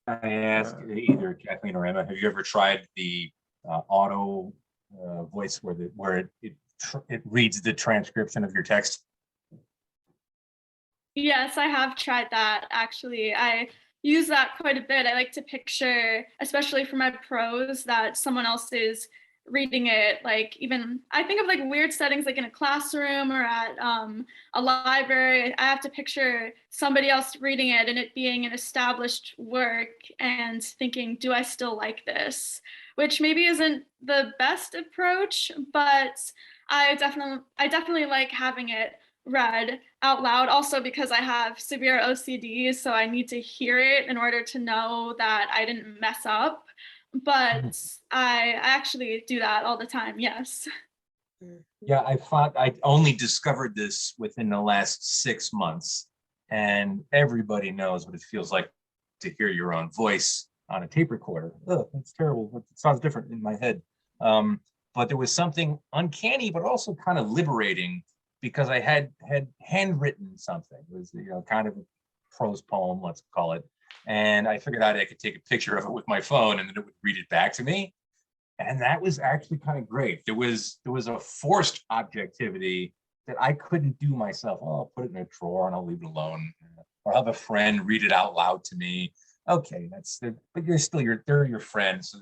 I ask either Kathleen or Emma, have you ever tried the auto voice where it reads the transcription of your text? Yes, I have tried that actually. I use that quite a bit. I like to picture, especially for my prose, that someone else is reading it. Like even I think of like weird settings like in a classroom or at a library. I have to picture somebody else reading it and it being an established work and thinking, do I still like this? Which maybe isn't the best approach, but I definitely like having it read out loud, also because I have severe OCD, so I need to hear it in order to know that I didn't mess up. But I actually do that all the time, yes. Yeah, I only discovered this within the last 6 months, and everybody knows what it feels like to hear your own voice on a tape recorder. Oh, that's terrible. It sounds different in my head. But there was something uncanny, but also kind of liberating because I had handwritten something. It was, kind of a prose poem, let's call it. And I figured out I could take a picture of it with my phone and then it would read it back to me. And that was actually kind of great. There was a forced objectivity that I couldn't do myself. Oh, I'll put it in a drawer and I'll leave it alone, or have a friend read it out loud to me. Okay, but they're your friends, so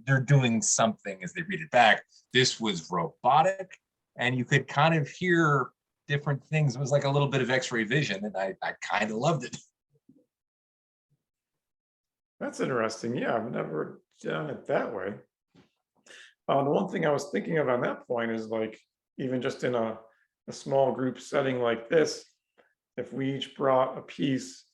they're doing something as they read it back. This was robotic, and you could kind of hear different things. It was like a little bit of X-ray vision, and I kind of loved it. That's interesting. Yeah, I've never done it that way. The one thing I was thinking of on that point is like, even just in a small group setting like this, if we each brought a piece,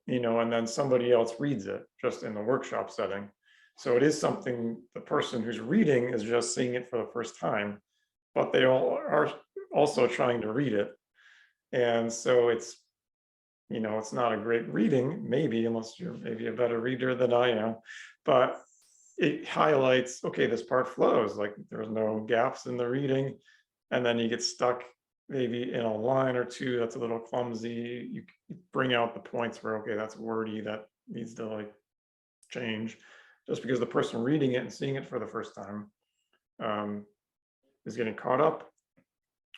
and then somebody else reads it just in the workshop setting. So it is something the person who's reading is just seeing it for the first time, but they all are also trying to read it. And so it's not a great reading, maybe, unless you're maybe a better reader than I am, but it highlights, okay, this part flows, like there's no gaps in the reading, and then you get stuck maybe in a line or two that's a little clumsy. You bring out the points where, okay, that's wordy, that needs to like change, just because the person reading it and seeing it for the first time is getting caught up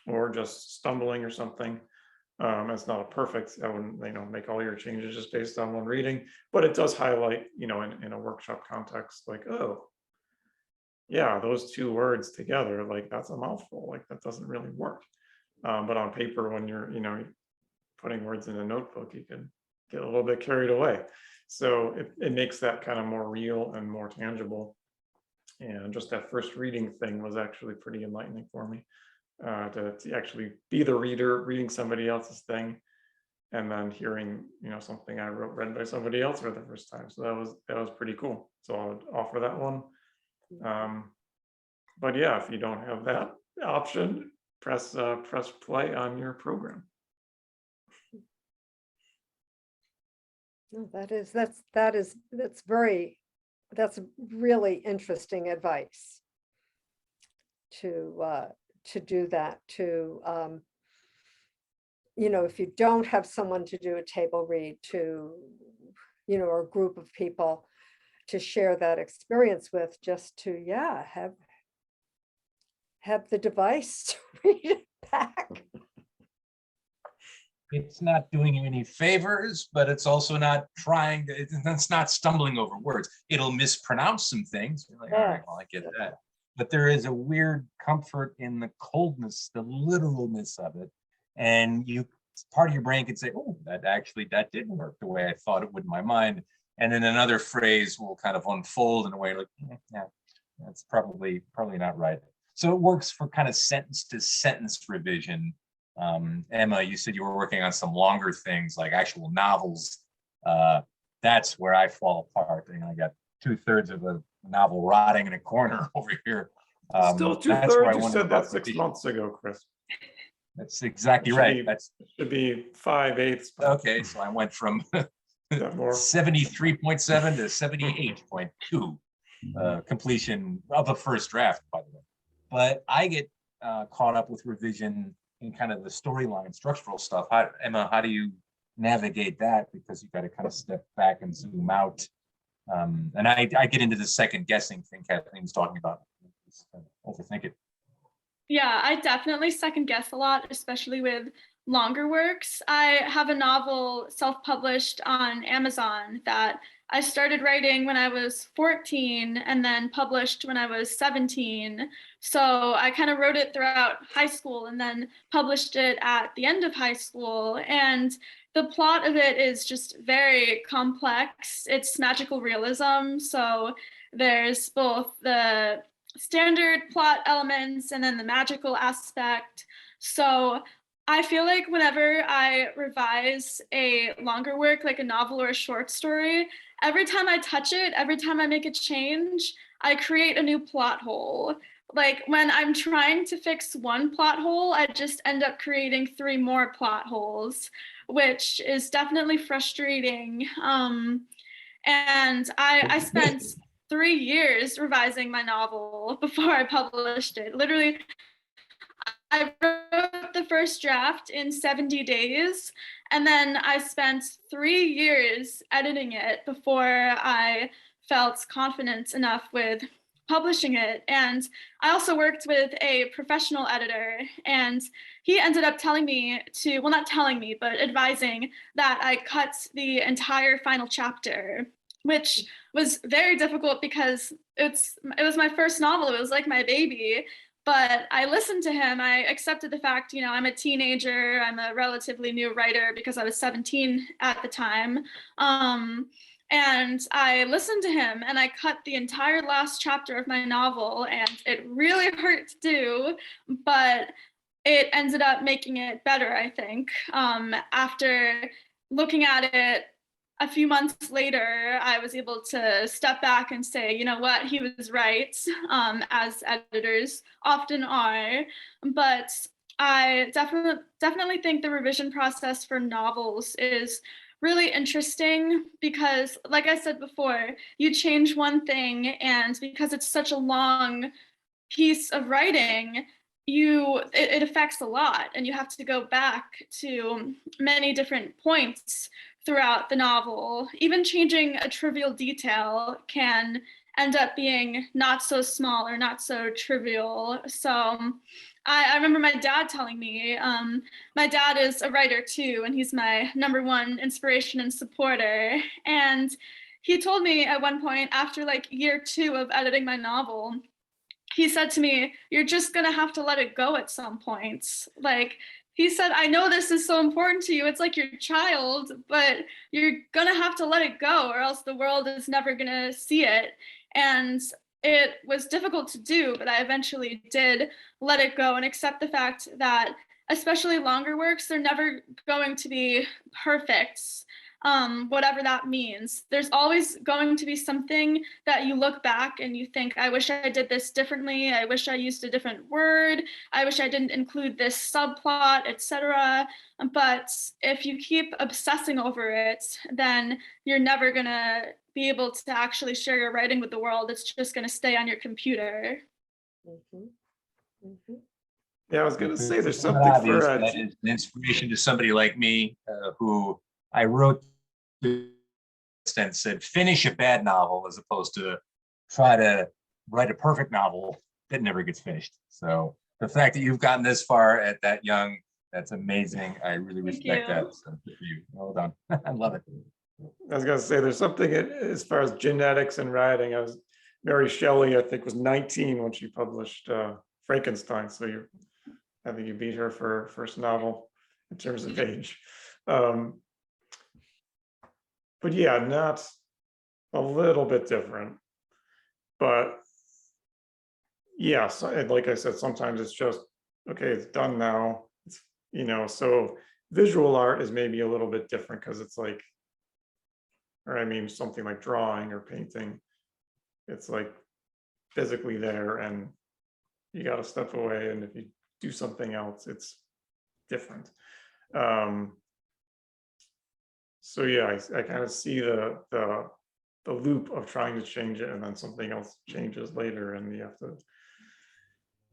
or just stumbling or something. It's not a perfect, I wouldn't, make all your changes just based on one reading, but it does highlight, in a workshop context, like, oh, yeah, those two words together, like that's a mouthful, like that doesn't really work. But on paper, when you're, putting words in a notebook, you can get a little bit carried away. So it makes that kind of more real and more tangible. And just that first reading thing was actually pretty enlightening for me. To actually be the reader reading somebody else's thing, and then hearing something I wrote read by somebody else for the first time. So that was pretty cool. So I would offer that one. But yeah, if you don't have that option, press play on your program. No, that's really interesting advice to do that, if you don't have someone to do a table read to, or a group of people to share that experience with, just to, have the device read it back. It's not doing you any favors, but it's also not it's not stumbling over words. It'll mispronounce some things. You're like, all right, well, I get that. But there is a weird comfort in the coldness, the literalness of it. And part of your brain could say, oh, that didn't work the way I thought it would in my mind. And then another phrase will kind of unfold in a way like, yeah, that's probably not right. So it works for kind of sentence to sentence revision. Emma, you said you were working on some longer things like actual novels. That's where I fall apart. I got 2/3 of a novel rotting in a corner over here. Still 2/3. You said that 6 months ago, Chris. That's exactly right. It should be 5/8. Okay, so I went from 73.7 to 78.2 completion of the first draft, by the way. But I get caught up with revision in kind of the storyline, structural stuff. Emma, how do you navigate that because you got to kind of step back and zoom out. And I get into the second guessing thing Kathleen's talking about. Overthink it. Yeah, I definitely second guess a lot, especially with longer works. I have a novel self-published on Amazon that I started writing when I was 14 and then published when I was 17. So I kind of wrote it throughout high school and then published it at the end of high school. And the plot of it is just very complex. It's magical realism. So there's both the standard plot elements and then the magical aspect. So I feel like whenever I revise a longer work, like a novel or a short story, every time I touch it, every time I make a change, I create a new plot hole. Like when I'm trying to fix one plot hole, I just end up creating 3 more plot holes, which is definitely frustrating. And I spent 3 years revising my novel before I published it. Literally, I wrote the first draft in 70 days, and then I spent 3 years editing it before I felt confident enough with publishing it. And I also worked with a professional editor, and he ended up telling me to, well, not telling me, but advising that I cut the entire final chapter, which was very difficult because it was my first novel. It was like my baby. But I listened to him. I accepted the fact, you know, I'm a teenager. I'm a relatively new writer because I was 17 at the time. And I listened to him and I cut the entire last chapter of my novel, and it really hurt to do, but it ended up making it better, I think. After looking at it a few months later, I was able to step back and say, you know what, he was right, as editors often are. But I definitely think the revision process for novels is really interesting because, like I said before, you change one thing, and because it's such a long piece of writing, it affects a lot, and you have to go back to many different points throughout the novel. Even changing a trivial detail can end up being not so small or not so trivial. So I remember my dad telling me, my dad is a writer too, and he's my #1 inspiration and supporter. And he told me at one point, after like year 2 of editing my novel, he said to me, you're just gonna have to let it go at some point. Like, he said, I know this is so important to you. It's like your child, but you're gonna have to let it go or else the world is never gonna see it. And it was difficult to do, but I eventually did let it go and accept the fact that, especially longer works, they're never going to be perfect. Whatever that means. There's always going to be something that you look back and you think, I wish I did this differently. I wish I used a different word. I wish I didn't include this subplot, etc. But if you keep obsessing over it, then you're never gonna be able to actually share your writing with the world. It's just gonna stay on your computer. Mhm. Mhm. Yeah, I was gonna say there's It's not something obvious for that is an inspiration to somebody like me, who I wrote and said, finish a bad novel as opposed to try to write a perfect novel that never gets finished. So the fact that you've gotten this far at that young, that's amazing. I really respect that. So good for you. Well done. I love it. I was gonna say there's something as far as genetics and writing. Mary Shelley, I think, was 19 when she published Frankenstein. So I think you beat her for her first novel in terms of age. But yeah, not a little bit different. But yeah, so, like I said, sometimes it's just, okay, it's done now. It's, so visual art is maybe a little bit different because it's like, or I mean, something like drawing or painting, it's like physically there and you got to step away. And if you do something else, it's different. So yeah, I kind of see the loop of trying to change it and then something else changes later and you have to,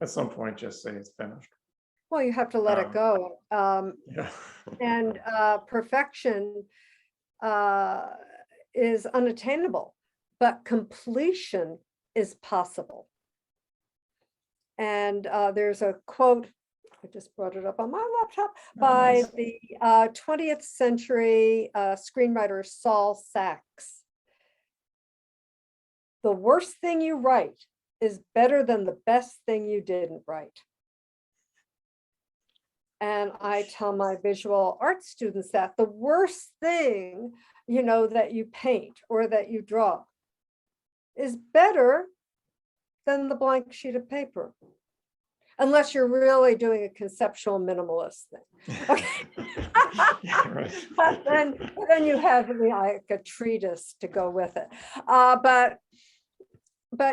at some point, just say it's finished. Well, you have to let it go. Yeah. And perfection is unattainable, but completion is possible. And there's a quote, I just brought it up on my laptop, by nice. the 20th century screenwriter Saul Sachs. The worst thing you write is better than the best thing you didn't write. And I tell my visual arts students that the worst thing, you know, that you paint or that you draw is better than the blank sheet of paper. Unless you're really doing a conceptual minimalist thing. Okay. Yeah, right. But then you have like a treatise to go with it. But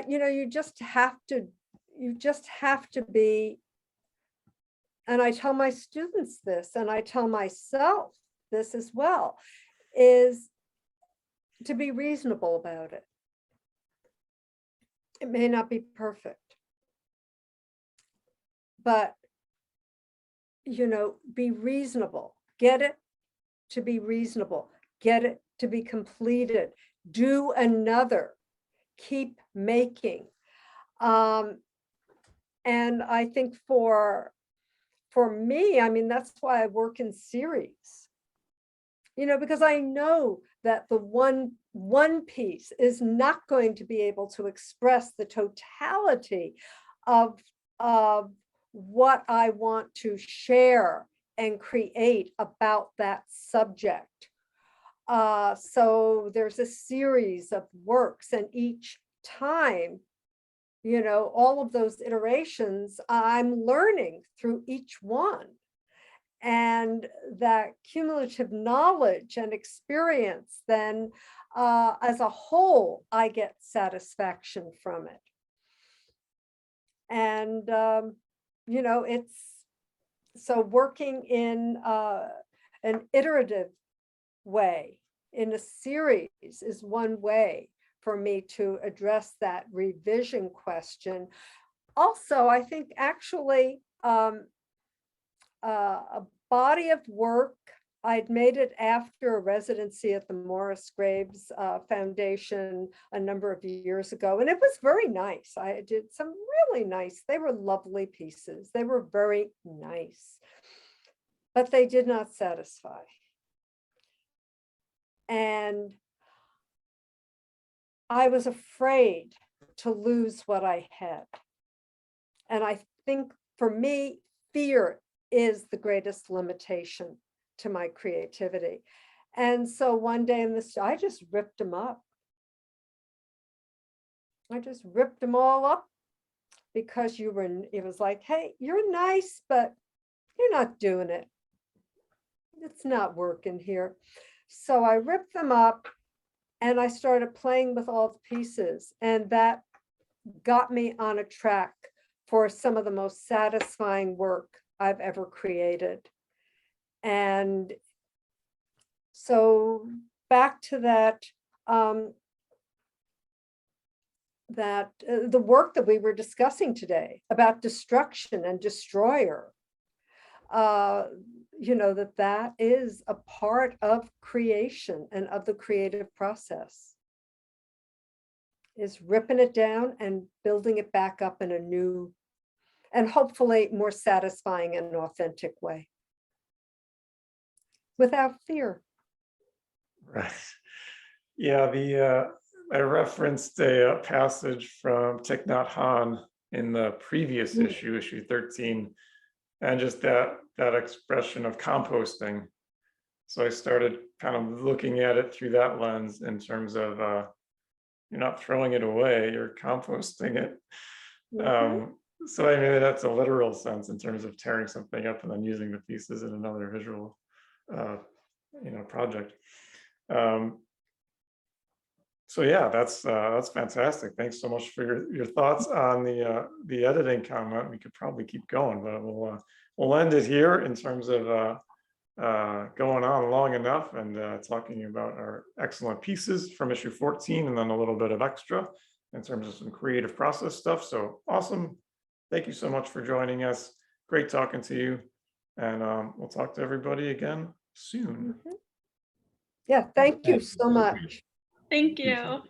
you know, you just have to be, and I tell my students this, and I tell myself this as well, is to be reasonable about it. It may not be perfect, but, you know, be reasonable. Get it to be reasonable. Get it to be completed. Do another. Keep making. And I think for me, I mean, that's why I work in series. You know, because I know that the one piece is not going to be able to express the totality of what I want to share and create about that subject. So there's a series of works, and each time, you know, all of those iterations, I'm learning through each one. And that cumulative knowledge and experience, then as a whole, I get satisfaction from it. And, you know, it's so working in an iterative way in a series is one way for me to address that revision question. Also, I think actually a body of work, I'd made it after a residency at the Morris Graves Foundation a number of years ago, and it was very nice. I did some really nice, they were lovely pieces. They were very nice, but they did not satisfy. And I was afraid to lose what I had. And I think for me, fear is the greatest limitation to my creativity. And so one day in this, I just ripped them up. I just ripped them all up because it was like, hey, you're nice, but you're not doing it. It's not working here. So I ripped them up and I started playing with all the pieces, and that got me on a track for some of the most satisfying work I've ever created. And so back to that, the work that we were discussing today about destruction and destroyer, you know, that is a part of creation and of the creative process, is ripping it down and building it back up in a new and hopefully more satisfying and authentic way without fear. Right. Yeah, I referenced a passage from Thich Nhat Hanh in the previous issue, issue 13, and just that expression of composting. So I started kind of looking at it through that lens in terms of you're not throwing it away, you're composting it. So I mean, that's a literal sense in terms of tearing something up and then using the pieces in another visual project. So yeah, that's fantastic. Thanks so much for your thoughts on the editing comment. We could probably keep going, but we'll end it here in terms of going on long enough and talking about our excellent pieces from issue 14, and then a little bit of extra in terms of some creative process stuff. So awesome. Thank you so much for joining us. great talking to you. And we'll talk to everybody again soon. Yeah, thank you Thank you. so much. Thank you.